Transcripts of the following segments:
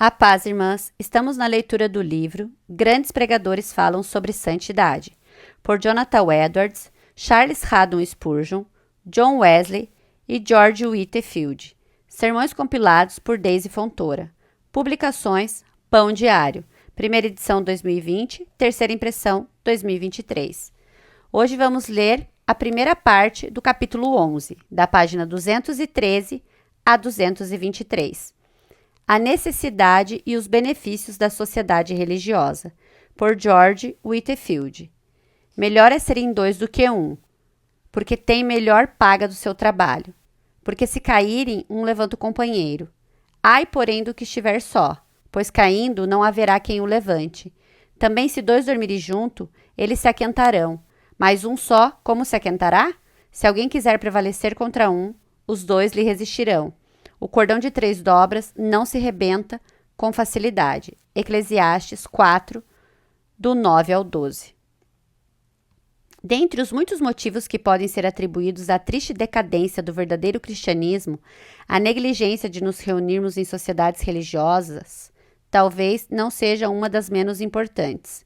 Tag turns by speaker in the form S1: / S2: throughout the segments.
S1: A paz, irmãs, estamos na leitura do livro Grandes Pregadores Falam sobre Santidade, por Jonathan Edwards, Charles Haddon Spurgeon, John Wesley e George Whitefield. Sermões compilados por Daisy Fontoura. Publicações Pão Diário, primeira edição 2020, terceira impressão 2023. Hoje vamos ler a primeira parte do capítulo 11, da página 213 a 223. A necessidade e os benefícios da sociedade religiosa, por George Whitefield. Melhor é serem dois do que um, porque tem melhor paga do seu trabalho. Porque se caírem, um levanta o companheiro. Ai, porém, do que estiver só, pois caindo não haverá quem o levante. Também se dois dormirem junto, eles se aquentarão. Mas um só, como se aquentará? Se alguém quiser prevalecer contra um, os dois lhe resistirão. O cordão de 3 dobras não se rebenta com facilidade. Eclesiastes 4, do 9 ao 12. Dentre os muitos motivos que podem ser atribuídos à triste decadência do verdadeiro cristianismo, a negligência de nos reunirmos em sociedades religiosas talvez não seja uma das menos importantes.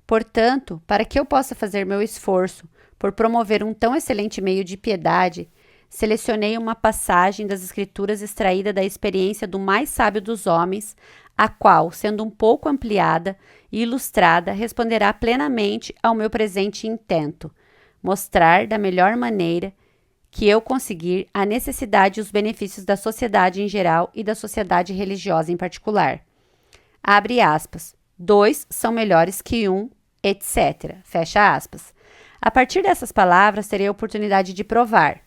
S1: Portanto, para que eu possa fazer meu esforço por promover um tão excelente meio de piedade, selecionei uma passagem das Escrituras extraída da experiência do mais sábio dos homens, a qual, sendo um pouco ampliada e ilustrada, responderá plenamente ao meu presente intento, mostrar da melhor maneira que eu conseguir a necessidade e os benefícios da sociedade em geral e da sociedade religiosa em particular. Abre aspas. 2 são melhores que 1, etc. Fecha aspas. A partir dessas palavras, terei a oportunidade de provar.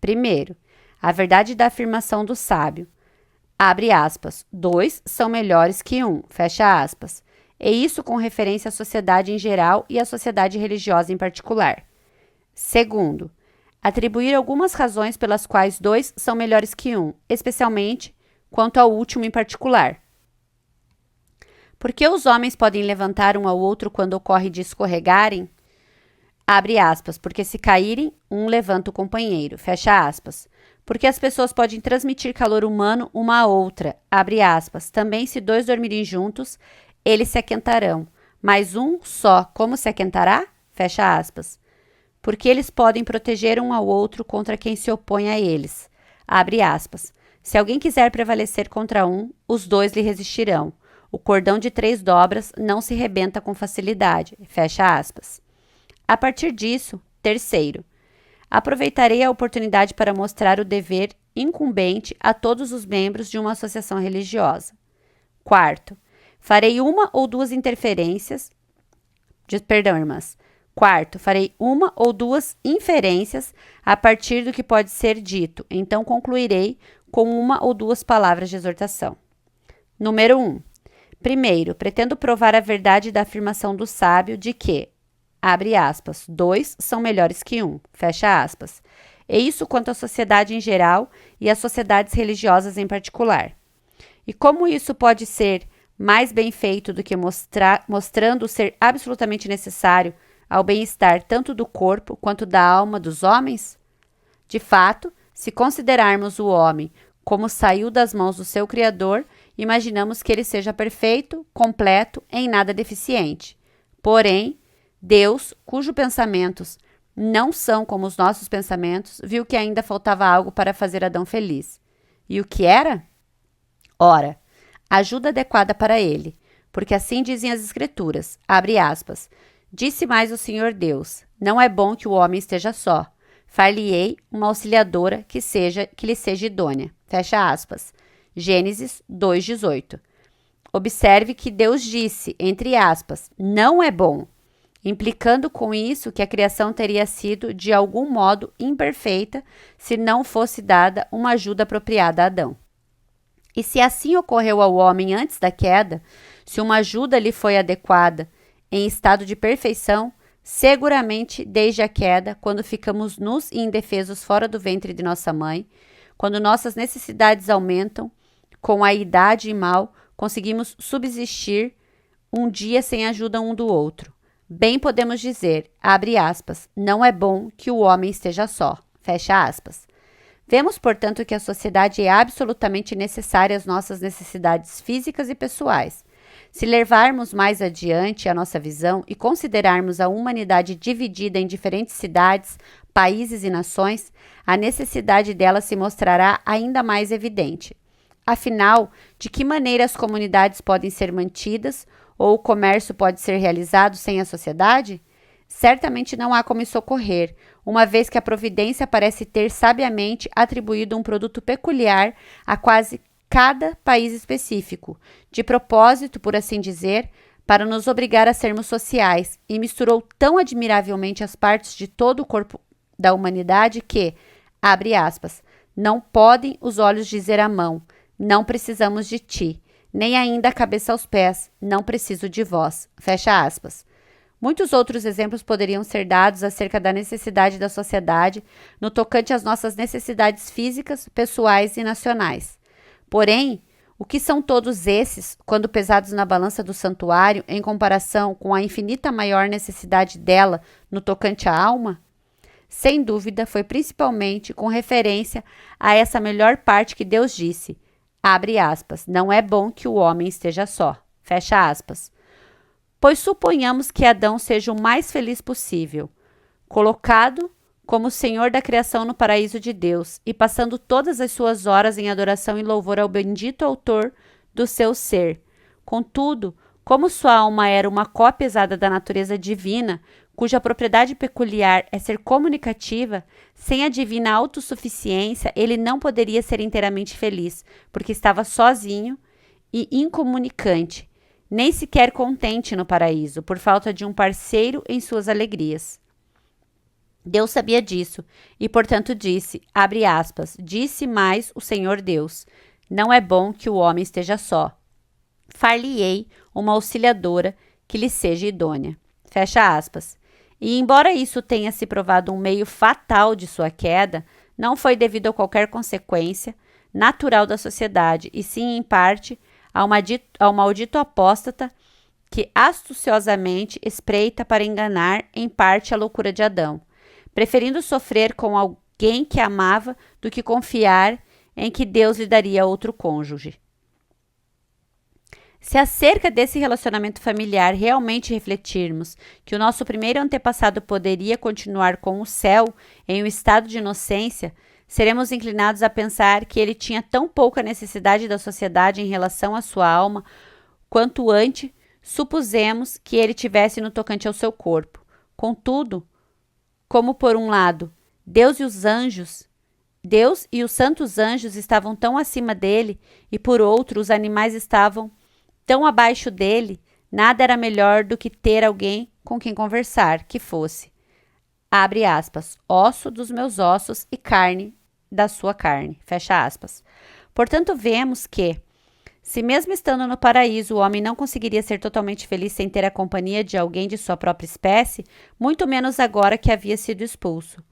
S1: Primeiro, a verdade da afirmação do sábio. Abre aspas. 2 são melhores que 1. Fecha aspas. E isso com referência à sociedade em geral e à sociedade religiosa em particular. Segundo, atribuir algumas razões pelas quais 2 são melhores que 1, especialmente quanto ao último em particular. Por que os homens podem levantar um ao outro quando ocorre de escorregarem? Abre aspas, porque se caírem, um levanta o companheiro, fecha aspas. Porque as pessoas podem transmitir calor humano uma à outra, abre aspas. Também se 2 dormirem juntos, eles se aquentarão. Mas um só, como se aquentará? Fecha aspas. Porque eles podem proteger um ao outro contra quem se opõe a eles, abre aspas. Se alguém quiser prevalecer contra um, os 2 lhe resistirão. O cordão de 3 dobras não se rebenta com facilidade, fecha aspas. A partir disso, terceiro, aproveitarei a oportunidade para mostrar o dever incumbente a todos os membros de uma associação religiosa. Quarto, farei uma ou duas inferências a partir do que pode ser dito, então concluirei com uma ou duas palavras de exortação. Número 1. Primeiro, pretendo provar a verdade da afirmação do sábio de que, abre aspas, 2 são melhores que 1, fecha aspas. E isso quanto à sociedade em geral e às sociedades religiosas em particular. E como isso pode ser mais bem feito do que mostrando ser absolutamente necessário ao bem-estar tanto do corpo quanto da alma dos homens? De fato, se considerarmos o homem como saiu das mãos do seu Criador, imaginamos que ele seja perfeito, completo, em nada deficiente. Porém, Deus, cujos pensamentos não são como os nossos pensamentos, viu que ainda faltava algo para fazer Adão feliz. E o que era? Ora, ajuda adequada para ele, porque assim dizem as Escrituras, abre aspas, disse mais o Senhor Deus, não é bom que o homem esteja só, far-lhe-ei uma auxiliadora que lhe seja idônea, fecha aspas, Gênesis 2:18. Observe que Deus disse, entre aspas, não é bom, implicando com isso que a criação teria sido de algum modo imperfeita se não fosse dada uma ajuda apropriada a Adão. E se assim ocorreu ao homem antes da queda, se uma ajuda lhe foi adequada em estado de perfeição, seguramente desde a queda, quando ficamos nus e indefesos fora do ventre de nossa mãe, quando nossas necessidades aumentam, com a idade e mal, conseguimos subsistir um dia sem ajuda um do outro. Bem podemos dizer, abre aspas, não é bom que o homem esteja só, fecha aspas. Vemos, portanto, que a sociedade é absolutamente necessária às nossas necessidades físicas e pessoais. Se levarmos mais adiante a nossa visão e considerarmos a humanidade dividida em diferentes cidades, países e nações, a necessidade dela se mostrará ainda mais evidente. Afinal, de que maneira as comunidades podem ser mantidas ou o comércio pode ser realizado sem a sociedade? Certamente não há como isso ocorrer, uma vez que a providência parece ter sabiamente atribuído um produto peculiar a quase cada país específico, de propósito, por assim dizer, para nos obrigar a sermos sociais, e misturou tão admiravelmente as partes de todo o corpo da humanidade que, abre aspas, não podem os olhos dizer à mão, não precisamos de ti, nem ainda a cabeça aos pés, não preciso de vós, fecha aspas. Muitos outros exemplos poderiam ser dados acerca da necessidade da sociedade no tocante às nossas necessidades físicas, pessoais e nacionais. Porém, o que são todos esses, quando pesados na balança do santuário, em comparação com a infinita maior necessidade dela no tocante à alma? Sem dúvida, foi principalmente com referência a essa melhor parte que Deus disse, abre aspas, não é bom que o homem esteja só, fecha aspas. Pois suponhamos que Adão seja o mais feliz possível, colocado como Senhor da criação no paraíso de Deus e passando todas as suas horas em adoração e louvor ao bendito autor do seu ser. Contudo, como sua alma era uma cópia exata da natureza divina, cuja propriedade peculiar é ser comunicativa, sem a divina autossuficiência, ele não poderia ser inteiramente feliz, porque estava sozinho e incomunicante, nem sequer contente no paraíso, por falta de um parceiro em suas alegrias. Deus sabia disso, e portanto disse, abre aspas, disse mais o Senhor Deus, não é bom que o homem esteja só. Far-lhe-ei uma auxiliadora que lhe seja idônea. Fecha aspas. E embora isso tenha se provado um meio fatal de sua queda, não foi devido a qualquer consequência natural da sociedade, e sim, em parte, ao maldito apóstata que astuciosamente espreita para enganar, em parte, a loucura de Adão, preferindo sofrer com alguém que amava do que confiar em que Deus lhe daria outro cônjuge. Se acerca desse relacionamento familiar realmente refletirmos que o nosso primeiro antepassado poderia continuar com o céu em um estado de inocência, seremos inclinados a pensar que ele tinha tão pouca necessidade da sociedade em relação à sua alma, quanto antes supusemos que ele tivesse no tocante ao seu corpo. Contudo, como por um lado, Deus e os santos anjos estavam tão acima dele, e por outro, os animais estavam tão abaixo dele, nada era melhor do que ter alguém com quem conversar, que fosse, abre aspas, osso dos meus ossos e carne da sua carne, fecha aspas. Portanto, vemos que, se mesmo estando no paraíso o homem não conseguiria ser totalmente feliz sem ter a companhia de alguém de sua própria espécie, muito menos agora que havia sido expulso.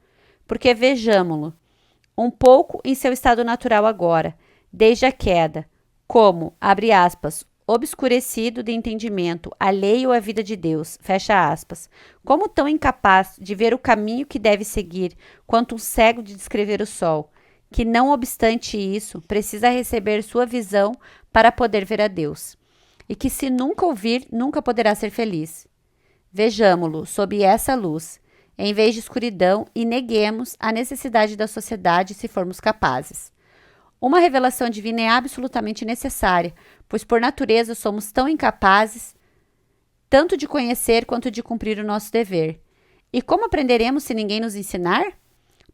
S1: Porque vejamo-lo, um pouco em seu estado natural agora, desde a queda, como, abre aspas, obscurecido de entendimento, alheio à vida de Deus, fecha aspas, como tão incapaz de ver o caminho que deve seguir, quanto um cego de descrever o sol, que não obstante isso, precisa receber sua visão para poder ver a Deus, e que se nunca ouvir, nunca poderá ser feliz. Vejamo-lo sob essa luz, em vez de escuridão, e neguemos a necessidade da sociedade se formos capazes. Uma revelação divina é absolutamente necessária, pois por natureza somos tão incapazes, tanto de conhecer quanto de cumprir o nosso dever. E como aprenderemos se ninguém nos ensinar?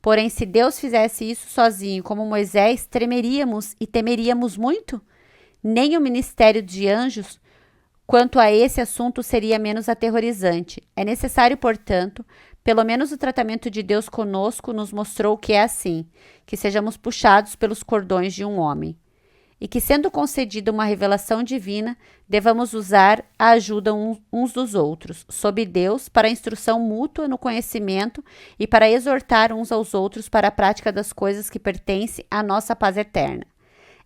S1: Porém, se Deus fizesse isso sozinho, como Moisés, tremeríamos e temeríamos muito? Nem o ministério de anjos, quanto a esse assunto, seria menos aterrorizante. É necessário, portanto, pelo menos o tratamento de Deus conosco nos mostrou que é assim, que sejamos puxados pelos cordões de um homem. E que, sendo concedida uma revelação divina, devamos usar a ajuda uns dos outros, sob Deus, para a instrução mútua no conhecimento e para exortar uns aos outros para a prática das coisas que pertencem à nossa paz eterna.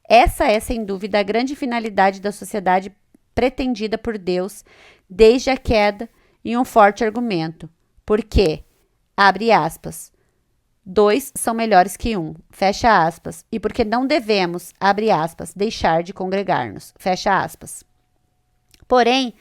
S1: Essa é, sem dúvida, a grande finalidade da sociedade pretendida por Deus desde a queda, e um forte argumento. Porque, abre aspas, 2 são melhores que 1, fecha aspas, e porque não devemos, abre aspas, deixar de congregar-nos, fecha aspas. Porém,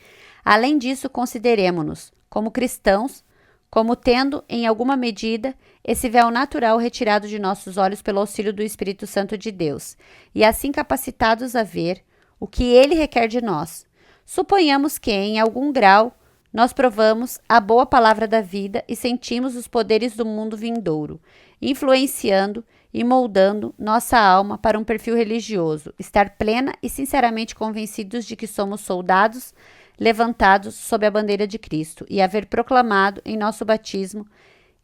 S1: além disso, consideremo-nos, como cristãos, como tendo, em alguma medida, esse véu natural retirado de nossos olhos pelo auxílio do Espírito Santo de Deus, e assim capacitados a ver o que ele requer de nós. Suponhamos que, em algum grau, nós provamos a boa palavra da vida e sentimos os poderes do mundo vindouro, influenciando e moldando nossa alma para um perfil religioso, estar plena e sinceramente convencidos de que somos soldados levantados sob a bandeira de Cristo e haver proclamado em nosso batismo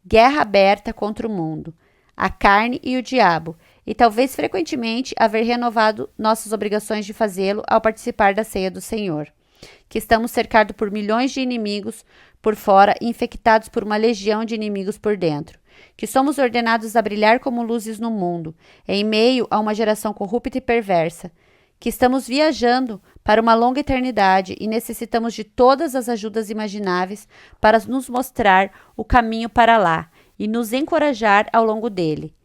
S1: guerra aberta contra o mundo, a carne e o diabo, e talvez frequentemente haver renovado nossas obrigações de fazê-lo ao participar da ceia do Senhor, que estamos cercados por milhões de inimigos por fora e infectados por uma legião de inimigos por dentro, que somos ordenados a brilhar como luzes no mundo, em meio a uma geração corrupta e perversa, que estamos viajando para uma longa eternidade e necessitamos de todas as ajudas imagináveis para nos mostrar o caminho para lá e nos encorajar ao longo dele.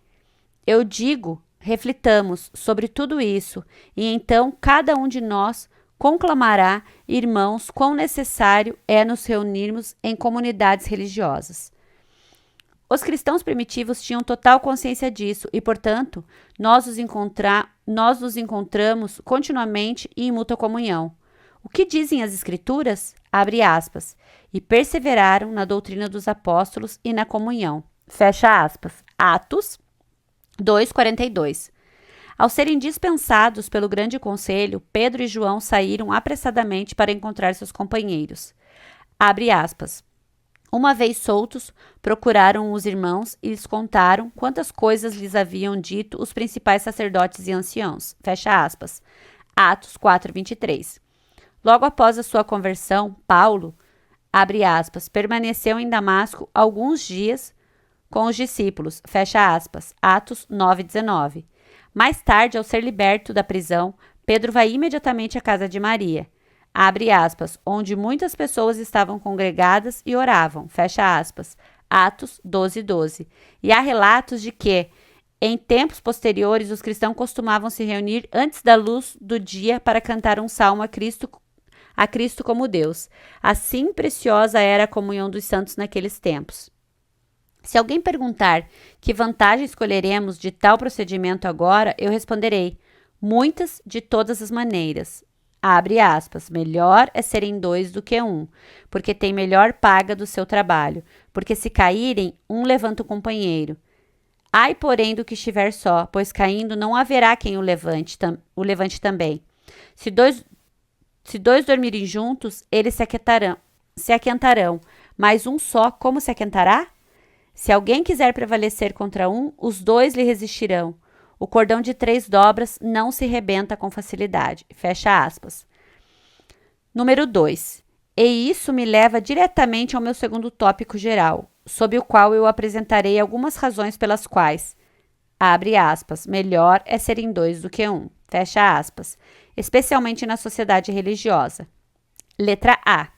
S1: Eu digo, reflitamos sobre tudo isso e então cada um de nós conclamará, irmãos, quão necessário é nos reunirmos em comunidades religiosas. Os cristãos primitivos tinham total consciência disso e, portanto, nós nos encontramos continuamente e em mútua comunhão. O que dizem as Escrituras? Abre aspas. E perseveraram na doutrina dos apóstolos e na comunhão. Fecha aspas. Atos 2:42. Ao serem dispensados pelo grande conselho, Pedro e João saíram apressadamente para encontrar seus companheiros. Abre aspas. Uma vez soltos, procuraram os irmãos e lhes contaram quantas coisas lhes haviam dito os principais sacerdotes e anciãos. Fecha aspas. Atos 4:23. Logo após a sua conversão, Paulo, abre aspas, permaneceu em Damasco alguns dias com os discípulos. Fecha aspas. Atos 9:19. Mais tarde, ao ser liberto da prisão, Pedro vai imediatamente à casa de Maria. Abre aspas, onde muitas pessoas estavam congregadas e oravam, fecha aspas, Atos 12:12. E há relatos de que, em tempos posteriores, os cristãos costumavam se reunir antes da luz do dia para cantar um salmo a Cristo como Deus. Assim preciosa era a comunhão dos santos naqueles tempos. Se alguém perguntar que vantagem escolheremos de tal procedimento agora, eu responderei, muitas de todas as maneiras. Abre aspas, melhor é serem 2 do que 1, porque tem melhor paga do seu trabalho, porque se caírem, um levanta o companheiro. Ai, porém, do que estiver só, pois caindo não haverá quem o levante também. Se dois dormirem juntos, eles se aquentarão, mas um só, como se aquentará? Se alguém quiser prevalecer contra um, os 2 lhe resistirão. O cordão de 3 dobras não se rebenta com facilidade. Fecha aspas. Número 2. E isso me leva diretamente ao meu segundo tópico geral, sob o qual eu apresentarei algumas razões pelas quais, abre aspas, melhor é serem 2 do que 1. Fecha aspas. Especialmente na sociedade religiosa. Letra A.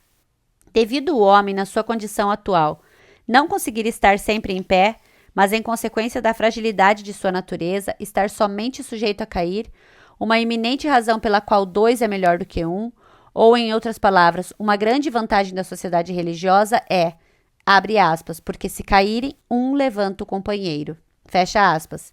S1: Devido o homem, na sua condição atual, não conseguir estar sempre em pé, mas em consequência da fragilidade de sua natureza, estar somente sujeito a cair, uma iminente razão pela qual 2 é melhor do que 1, ou, em outras palavras, uma grande vantagem da sociedade religiosa é, abre aspas, porque se caírem, um levanta o companheiro. Fecha aspas.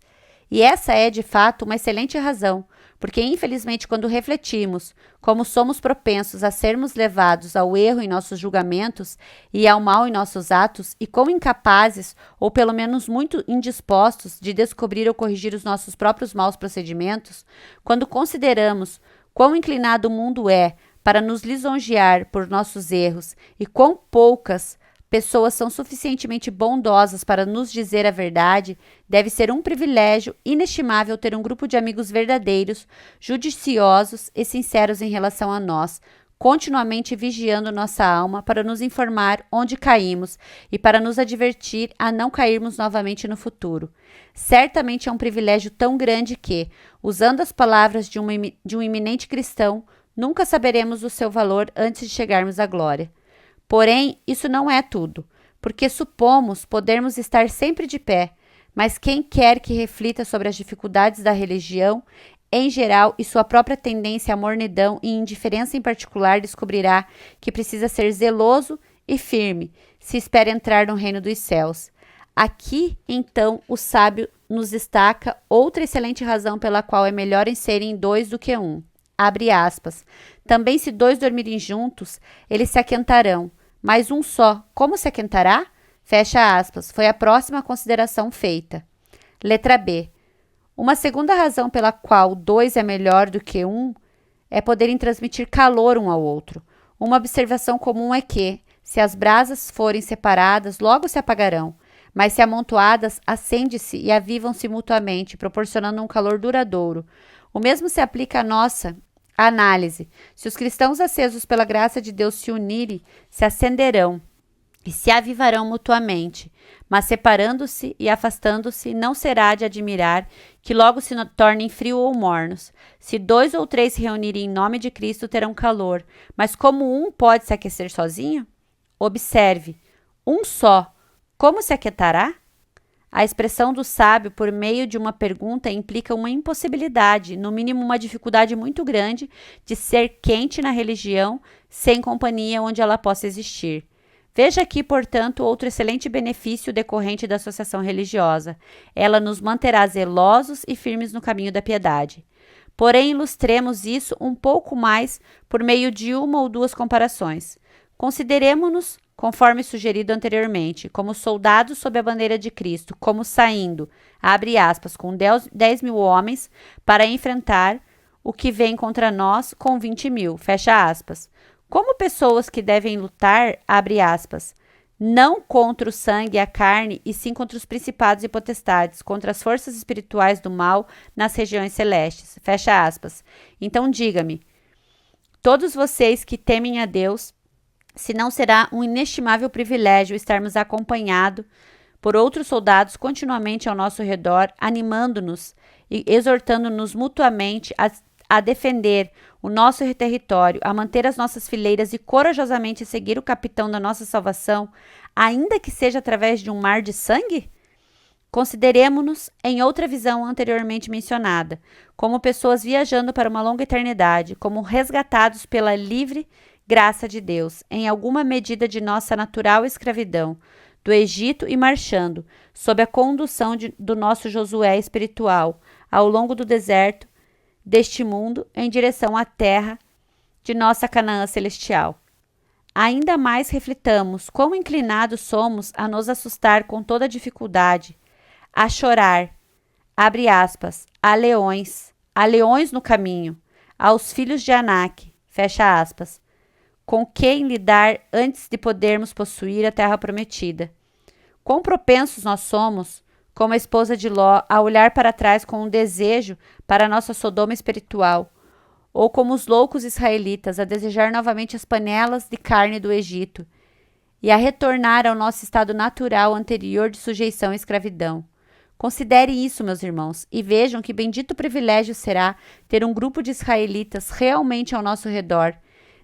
S1: E essa é, de fato, uma excelente razão, porque, infelizmente, quando refletimos como somos propensos a sermos levados ao erro em nossos julgamentos e ao mal em nossos atos, e quão incapazes, ou pelo menos muito indispostos, de descobrir ou corrigir os nossos próprios maus procedimentos, quando consideramos quão inclinado o mundo é para nos lisonjear por nossos erros e quão poucas pessoas são suficientemente bondosas para nos dizer a verdade, deve ser um privilégio inestimável ter um grupo de amigos verdadeiros, judiciosos e sinceros em relação a nós, continuamente vigiando nossa alma para nos informar onde caímos e para nos advertir a não cairmos novamente no futuro. Certamente é um privilégio tão grande que, usando as palavras de um eminente cristão, nunca saberemos o seu valor antes de chegarmos à glória. Porém, isso não é tudo, porque supomos podermos estar sempre de pé, Mas quem quer que reflita sobre as dificuldades da religião, em geral, e sua própria tendência à mornidão e indiferença em particular, descobrirá que precisa ser zeloso e firme, se espera entrar no reino dos céus. Aqui, então, o sábio nos destaca outra excelente razão pela qual é melhor em serem dois do que um. Abre aspas. Também se dois dormirem juntos, eles se aquentarão, mas um só, como se aquentará? Fecha aspas. Foi a próxima consideração feita. Letra B. Uma segunda razão pela qual dois é melhor do que um é poderem transmitir calor um ao outro. Uma observação comum é que, se as brasas forem separadas, logo se apagarão, mas se amontoadas, acende-se e avivam-se mutuamente, proporcionando um calor duradouro. O mesmo se aplica à nossa análise. Se os cristãos acesos pela graça de Deus se unirem, se acenderão e se avivarão mutuamente, mas separando-se e afastando-se, não será de admirar que logo se tornem frio ou mornos. Se 2 ou 3 se reunirem em nome de Cristo, terão calor, mas como um pode se aquecer sozinho? Observe, um só, como se aquietará? A expressão do sábio por meio de uma pergunta implica uma impossibilidade, no mínimo uma dificuldade muito grande, de ser quente na religião sem companhia onde ela possa existir. Veja aqui, portanto, outro excelente benefício decorrente da associação religiosa. Ela nos manterá zelosos e firmes no caminho da piedade. Porém, ilustremos isso um pouco mais por meio de uma ou duas comparações. Consideremo-nos, conforme sugerido anteriormente, como soldados sob a bandeira de Cristo, como saindo, abre aspas, com 10.000 homens para enfrentar o que vem contra nós com 20.000, fecha aspas. Como pessoas que devem lutar, abre aspas, não contra o sangue e a carne, e sim contra os principados e potestades, contra as forças espirituais do mal nas regiões celestes, fecha aspas. Então diga-me, todos vocês que temem a Deus, se não será um inestimável privilégio estarmos acompanhados por outros soldados continuamente ao nosso redor, animando-nos e exortando-nos mutuamente a defender o nosso território, a manter as nossas fileiras e corajosamente seguir o capitão da nossa salvação, ainda que seja através de um mar de sangue? Consideremo-nos em outra visão anteriormente mencionada, como pessoas viajando para uma longa eternidade, como resgatados pela livre graça de Deus, em alguma medida de nossa natural escravidão, do Egito e marchando, sob a condução do nosso Josué espiritual, ao longo do deserto deste mundo, em direção à terra de nossa Canaã celestial. Ainda mais reflitamos quão inclinados somos a nos assustar com toda dificuldade, a chorar, abre aspas, a leões no caminho, aos filhos de Anak, fecha aspas, com quem lidar antes de podermos possuir a terra prometida. Quão propensos nós somos, como a esposa de Ló, a olhar para trás com um desejo para a nossa Sodoma espiritual, ou como os loucos israelitas a desejar novamente as panelas de carne do Egito e a retornar ao nosso estado natural anterior de sujeição e escravidão. Considere isso, meus irmãos, e vejam que bendito privilégio será ter um grupo de israelitas realmente ao nosso redor,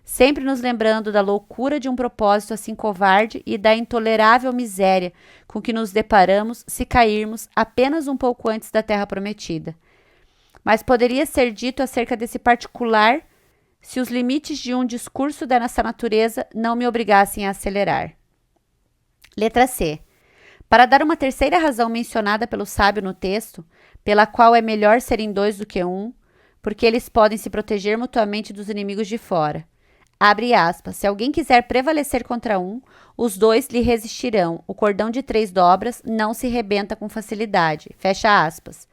S1: sempre nos lembrando da loucura de um propósito assim covarde e da intolerável miséria com que nos deparamos se cairmos apenas um pouco antes da terra prometida. Mas poderia ser dito acerca desse particular se os limites de um discurso dessa natureza não me obrigassem a acelerar. Letra C. Para dar uma terceira razão mencionada pelo sábio no texto, pela qual é melhor serem dois do que um, porque eles podem se proteger mutuamente dos inimigos de fora. Abre aspas, se alguém quiser prevalecer contra um, os dois lhe resistirão. O cordão de 3 dobras não se rebenta com facilidade. Fecha aspas.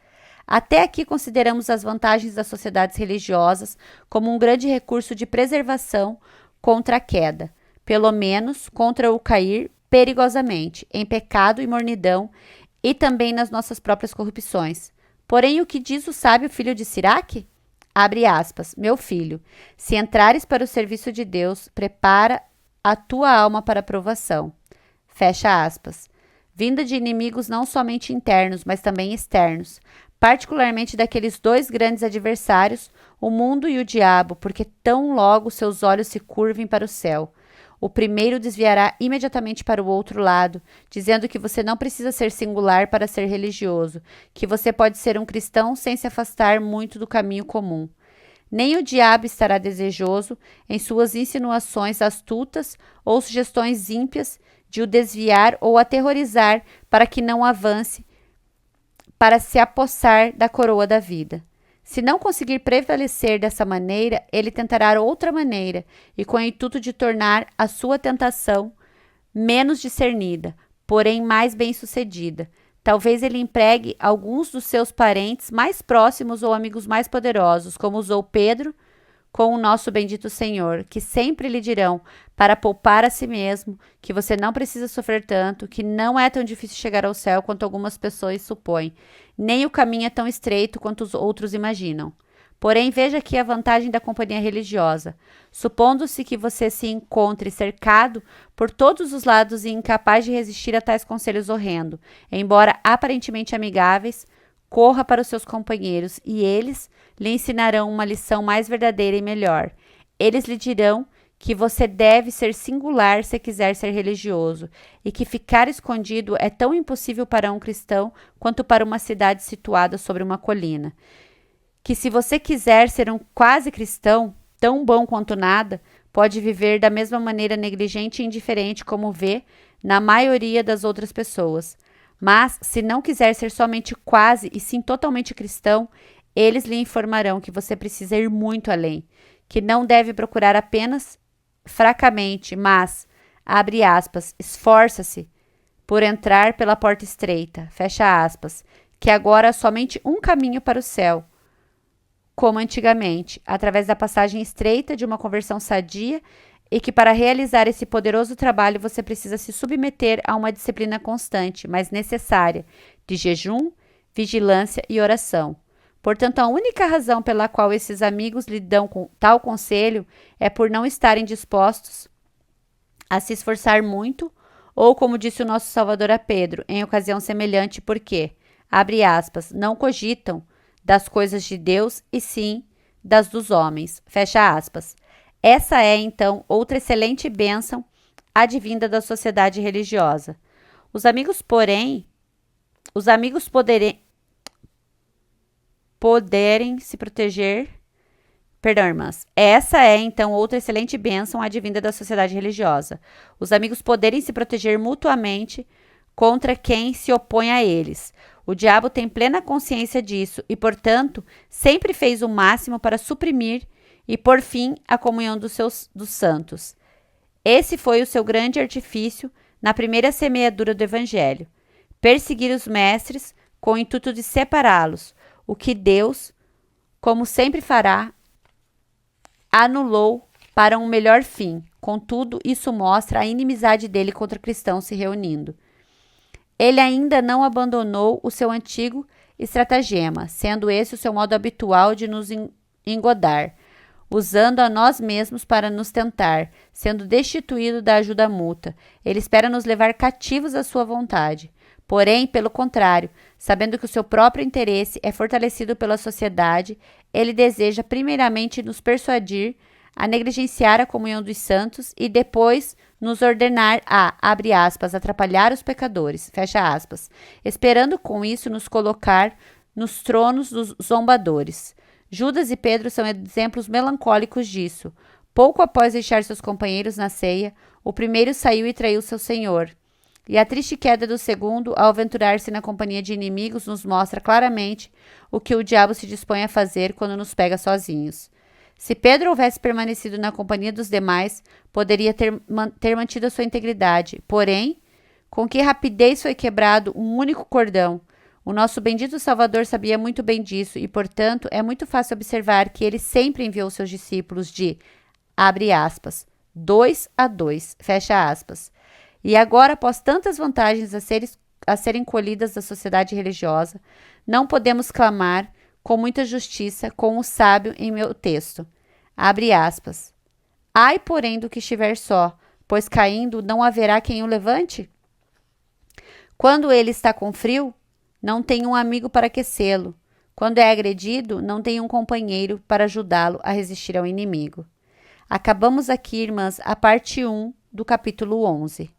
S1: Até aqui consideramos as vantagens das sociedades religiosas como um grande recurso de preservação contra a queda, pelo menos contra o cair perigosamente, em pecado e mornidão e também nas nossas próprias corrupções. Porém, o que diz o sábio filho de Siraque? Abre aspas, meu filho, se entrares para o serviço de Deus, prepara a tua alma para a provação. Fecha aspas. Vinda de inimigos não somente internos, mas também externos, particularmente daqueles 2 grandes adversários, o mundo e o diabo, porque tão logo seus olhos se curvem para o céu. o primeiro desviará imediatamente para o outro lado, dizendo que você não precisa ser singular para ser religioso, que você pode ser um cristão sem se afastar muito do caminho comum. Nem o diabo estará desejoso, em suas insinuações astutas ou sugestões ímpias, de o desviar ou aterrorizar para que não avance para se apossar da coroa da vida. Se não conseguir prevalecer dessa maneira, ele tentará outra maneira, e com o intuito de tornar a sua tentação menos discernida, porém mais bem-sucedida. Talvez ele empregue alguns dos seus parentes mais próximos ou amigos mais poderosos, como usou Pedro com o nosso bendito Senhor, que sempre lhe dirão, para poupar a si mesmo, que você não precisa sofrer tanto, que não é tão difícil chegar ao céu quanto algumas pessoas supõem, nem o caminho é tão estreito quanto os outros imaginam. Porém, veja aqui a vantagem da companhia religiosa. Supondo-se que você se encontre cercado por todos os lados e incapaz de resistir a tais conselhos horrendos, embora aparentemente amigáveis, corra para os seus companheiros e eles lhe ensinarão uma lição mais verdadeira e melhor. Eles lhe dirão que você deve ser singular se quiser ser religioso e que ficar escondido é tão impossível para um cristão quanto para uma cidade situada sobre uma colina. Que se você quiser ser um quase cristão, tão bom quanto nada, pode viver da mesma maneira negligente e indiferente como vê na maioria das outras pessoas. Mas, se não quiser ser somente quase e sim totalmente cristão, eles lhe informarão que você precisa ir muito além, que não deve procurar apenas fracamente, mas, abre aspas, esforça-se por entrar pela porta estreita, fecha aspas, que agora há somente um caminho para o céu, como antigamente, através da passagem estreita de uma conversão sadia, e que para realizar esse poderoso trabalho você precisa se submeter a uma disciplina constante, mas necessária, de jejum, vigilância e oração. Portanto, a única razão pela qual esses amigos lhe dão tal conselho é por não estarem dispostos a se esforçar muito, ou como disse o nosso Salvador a Pedro, em ocasião semelhante, porque, abre aspas, não cogitam das coisas de Deus e sim das dos homens, fecha aspas. Essa é, então, outra excelente bênção advinda da sociedade religiosa. Os amigos poderem se proteger. Perdão, irmãs. Essa é, então, outra excelente bênção advinda da sociedade religiosa. Os amigos poderem se proteger mutuamente contra quem se opõe a eles. O diabo tem plena consciência disso e, portanto, sempre fez o máximo para suprimir e por fim a comunhão dos santos. Esse foi o seu grande artifício na primeira semeadura do Evangelho. Perseguir os mestres com o intuito de separá-los, o que Deus, como sempre fará, anulou para um melhor fim. Contudo, isso mostra a inimizade dele contra cristãos se reunindo. Ele ainda não abandonou o seu antigo estratagema, sendo esse o seu modo habitual de nos engodar, usando a nós mesmos para nos tentar, sendo destituído da ajuda mútua. Ele espera nos levar cativos à sua vontade. Porém, pelo contrário, sabendo que o seu próprio interesse é fortalecido pela sociedade, ele deseja primeiramente nos persuadir a negligenciar a comunhão dos santos e depois nos ordenar a, abre aspas, atrapalhar os pecadores, fecha aspas, esperando com isso nos colocar nos tronos dos zombadores. Judas e Pedro são exemplos melancólicos disso. Pouco após deixar seus companheiros na ceia, o primeiro saiu e traiu seu senhor. E a triste queda do segundo, ao aventurar-se na companhia de inimigos, nos mostra claramente o que o diabo se dispõe a fazer quando nos pega sozinhos. Se Pedro houvesse permanecido na companhia dos demais, poderia ter mantido a sua integridade. Porém, com que rapidez foi quebrado um único cordão. O nosso bendito Salvador sabia muito bem disso e, portanto, é muito fácil observar que ele sempre enviou seus discípulos de, abre aspas, 2 a 2, fecha aspas. E agora, após tantas vantagens a serem colhidas da sociedade religiosa, não podemos clamar com muita justiça com o sábio em meu texto. Abre aspas. Ai, porém, do que estiver só, pois caindo não haverá quem o levante? Quando ele está com frio, não tem um amigo para aquecê-lo. Quando é agredido, não tem um companheiro para ajudá-lo a resistir ao inimigo. Acabamos aqui, irmãs, a parte 1 do capítulo 11.